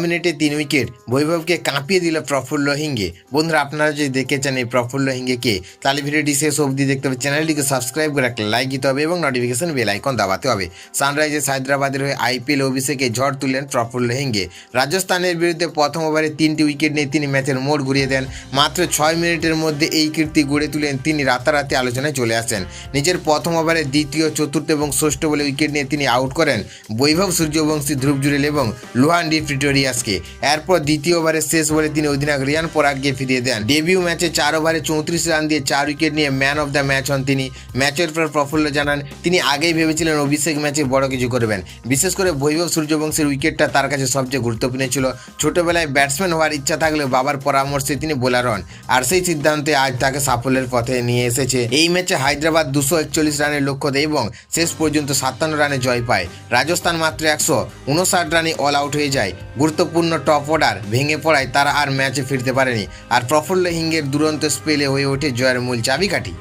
মিনিটে 3 উইকেট বৈভবকে কাঁপিয়ে দিল প্রফুল্ল হিঙ্গে। বন্ধুরা, আপনারা যদি দেখেছেন এই প্রফুল্ল হিঙ্গেকে, তাহলে ভিডিওটি শেষ অবধি দেখতে হবে। চ্যানেলটিকে সাবস্ক্রাইব করে একটা লাইক দিতে হবে এবং নোটিফিকেশন বেল আইকন দাবাতে হবে। সানরাইজার্স হায়দ্রাবাদের হয়ে আইপিএল অভিষেকে ঝড় তুললেন প্রফুল্ল হিঙ্গে। রাজস্থানের বিরুদ্ধে প্রথম ওভারে 3টি উইকেট নিয়ে তিনি ম্যাচের মোড় ঘুরিয়ে দেন। মাত্র 6 মিনিটের মধ্যে এই কীর্তি গড়ে তুলেন তিনি। রাতারাতি আলোচনায় চলে আসেন। নিজের প্রথম ওভারে দ্বিতীয়, চতুর্থ এবং ষষ্ঠ বলে উইকেট নিয়ে তিনি আউট করেন বৈভব সূর্যবংশী, ধ্রুব জুরেল এবং লুহান ডি প্রিটোরিয়াসকে। এরপর দ্বিতীয় ওভারে শেষ বলে তিনি অধিনায়ক রিয়ান পরাগকে ফিরিয়ে দেন। ডেবিউ ম্যাচে 4 ওভারে 34 রান দিয়ে 4 উইকেট নিয়ে ম্যান অফ দ্য ম্যাচ হন তিনি। ম্যাচের পর প্রফুল্ল জানান, তিনি আগেই ভেবেছিলেন অভিষেক ম্যাচে বড় কিছু করবেন। বিশেষ করে বৈভব সূর্যবংশীর উইকেটটা তার কাছে সবচেয়ে গুরুত্বপূর্ণ ছিল। ছোটবেলায় ব্যাটসম্যান হওয়ার ইচ্ছা থাকলেও বাবার পরামর্শে তিনি বোলার হন, আর সেই সিদ্ধান্তে আজ তাকে সাফল্যের পথে নিয়ে এসেছে। এই ম্যাচে হায়দ্রাবাদ 241 রানের লক্ষ্য দেয় এবং শেষ পর্যন্ত 57 রানে জয় পায়। রাজস্থান মাত্র 159 রানে অল আউট হয়ে যায়। গুরুত্বপূর্ণ টপ অর্ডার ভেঙে পড়ায় তারা আর ম্যাচে ফিরতে পারেনি। আর প্রফুল্ল হিঙ্গের দুরন্ত স্পেলে হয়ে ওঠে জয়ের মূল চাবিকাঠি।